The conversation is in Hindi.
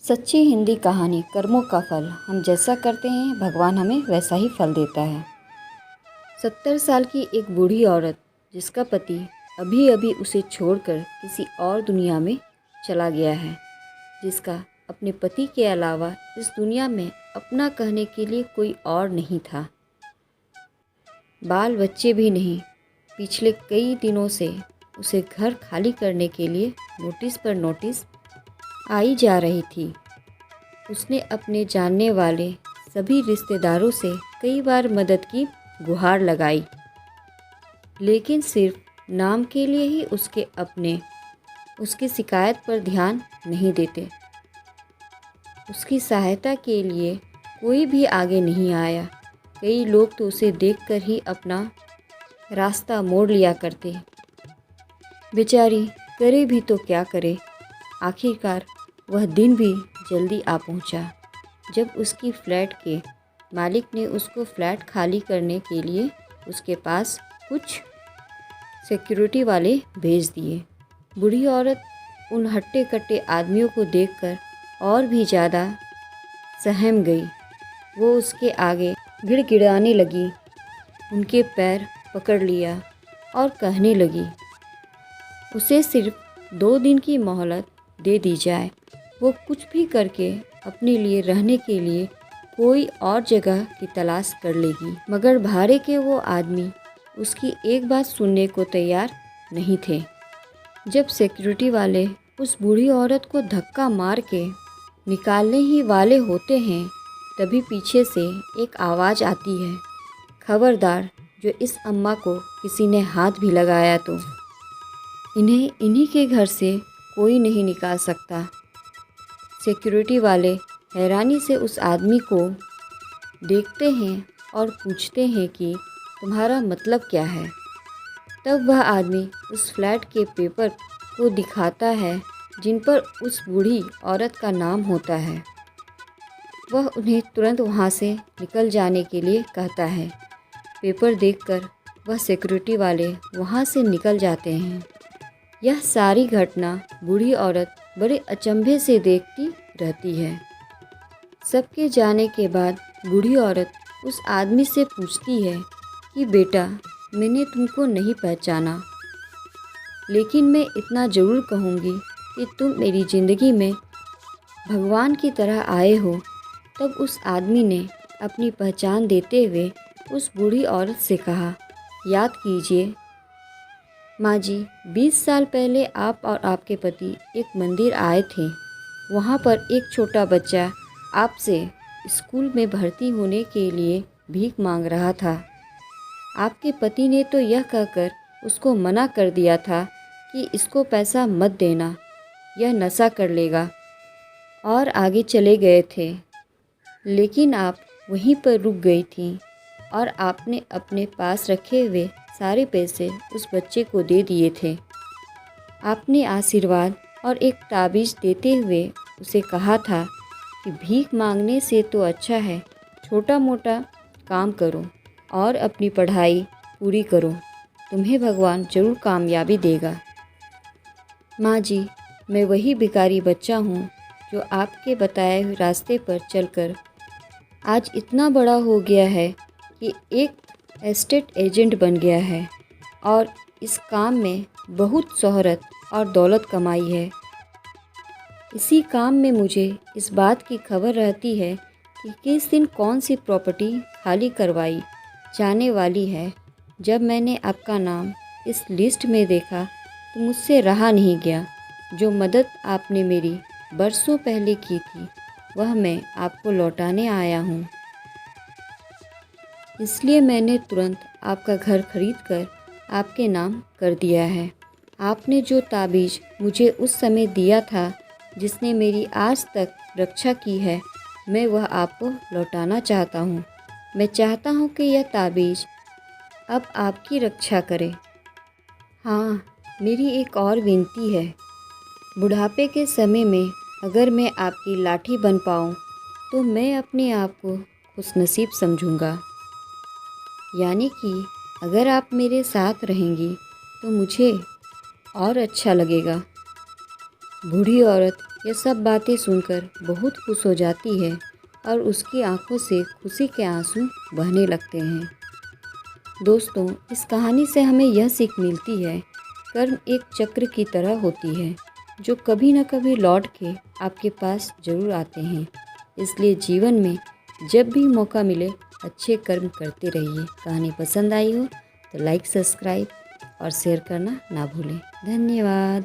सच्ची हिंदी कहानी कर्मों का फल। हम जैसा करते हैं भगवान हमें वैसा ही फल देता है। 70 साल की एक बूढ़ी औरत जिसका पति अभी अभी उसे छोड़कर किसी और दुनिया में चला गया है, जिसका अपने पति के अलावा इस दुनिया में अपना कहने के लिए कोई और नहीं था, बाल बच्चे भी नहीं। पिछले कई दिनों से उसे घर खाली करने के लिए नोटिस पर नोटिस आई जा रही थी। उसने अपने जानने वाले सभी रिश्तेदारों से कई बार मदद की गुहार लगाई, लेकिन सिर्फ नाम के लिए ही उसके अपने उसकी शिकायत पर ध्यान नहीं देते। उसकी सहायता के लिए कोई भी आगे नहीं आया। कई लोग तो उसे देखकर ही अपना रास्ता मोड़ लिया करते। बेचारी करे भी तो क्या करे। आखिरकार वह दिन भी जल्दी आ पहुंचा, जब उसकी फ्लैट के मालिक ने उसको फ्लैट खाली करने के लिए उसके पास कुछ सिक्योरिटी वाले भेज दिए। बूढ़ी औरत उन हट्टे कट्टे आदमियों को देखकर और भी ज़्यादा सहम गई। वो उसके आगे गिड़गिड़ाने लगी, उनके पैर पकड़ लिया और कहने लगी उसे सिर्फ 2 दिन की मोहलत दे दी जाए। वो कुछ भी करके अपने लिए रहने के लिए कोई और जगह की तलाश कर लेगी। मगर भाड़े के वो आदमी उसकी एक बात सुनने को तैयार नहीं थे। जब सिक्योरिटी वाले उस बूढ़ी औरत को धक्का मार के निकालने ही वाले होते हैं, तभी पीछे से एक आवाज़ आती है, खबरदार जो इस अम्मा को किसी ने हाथ भी लगाया तो इन्हें इन्हीं के घर से कोई नहीं निकाल सकता। सिक्योरिटी वाले हैरानी से उस आदमी को देखते हैं और पूछते हैं कि तुम्हारा मतलब क्या है। तब वह आदमी उस फ्लैट के पेपर को दिखाता है जिन पर उस बूढ़ी औरत का नाम होता है। वह उन्हें तुरंत वहां से निकल जाने के लिए कहता है। पेपर देखकर वह सिक्योरिटी वाले वहां से निकल जाते हैं। यह सारी घटना बूढ़ी औरत बड़े अचंभे से देखती रहती है। सबके जाने के बाद बूढ़ी औरत उस आदमी से पूछती है कि बेटा, मैंने तुमको नहीं पहचाना, लेकिन मैं इतना ज़रूर कहूँगी कि तुम मेरी ज़िंदगी में भगवान की तरह आए हो। तब उस आदमी ने अपनी पहचान देते हुए उस बूढ़ी औरत से कहा, याद कीजिए माँ जी, 20 साल पहले आप और आपके पति एक मंदिर आए थे। वहाँ पर एक छोटा बच्चा आपसे स्कूल में भर्ती होने के लिए भीख मांग रहा था। आपके पति ने तो यह कहकर उसको मना कर दिया था कि इसको पैसा मत देना, यह नशा कर लेगा, और आगे चले गए थे। लेकिन आप वहीं पर रुक गई थीं और आपने अपने पास रखे हुए सारे पैसे उस बच्चे को दे दिए थे। आपने आशीर्वाद और एक ताबीज़ देते हुए उसे कहा था कि भीख मांगने से तो अच्छा है छोटा मोटा काम करो और अपनी पढ़ाई पूरी करो, तुम्हें भगवान जरूर कामयाबी देगा। माँ जी, मैं वही भिखारी बच्चा हूँ जो आपके बताए हुए रास्ते पर चलकर आज इतना बड़ा हो गया है कि एक एस्टेट एजेंट बन गया है और इस काम में बहुत शोहरत और दौलत कमाई है। इसी काम में मुझे इस बात की खबर रहती है कि किस दिन कौन सी प्रॉपर्टी खाली करवाई जाने वाली है। जब मैंने आपका नाम इस लिस्ट में देखा तो मुझसे रहा नहीं गया। जो मदद आपने मेरी बरसों पहले की थी वह मैं आपको लौटाने आया हूँ। इसलिए मैंने तुरंत आपका घर खरीदकर आपके नाम कर दिया है। आपने जो ताबीज़ मुझे उस समय दिया था, जिसने मेरी आज तक रक्षा की है, मैं वह आपको लौटाना चाहता हूँ। मैं चाहता हूँ कि यह ताबीज़ अब आपकी रक्षा करे। हाँ, मेरी एक और विनती है। बुढ़ापे के समय में अगर मैं आपकी लाठी बन पाऊँ तो मैं अपने आप को खुशनसीब समझूँगा। यानी कि अगर आप मेरे साथ रहेंगी तो मुझे और अच्छा लगेगा। बूढ़ी औरत यह सब बातें सुनकर बहुत खुश हो जाती है और उसकी आंखों से खुशी के आंसू बहने लगते हैं। दोस्तों, इस कहानी से हमें यह सीख मिलती है, कर्म एक चक्र की तरह होती है जो कभी न कभी लौट के आपके पास ज़रूर आते हैं। इसलिए जीवन में जब भी मौका मिले अच्छे कर्म करते रहिए। कहानी पसंद आई हो तो लाइक, सब्सक्राइब और शेयर करना ना भूलें। धन्यवाद।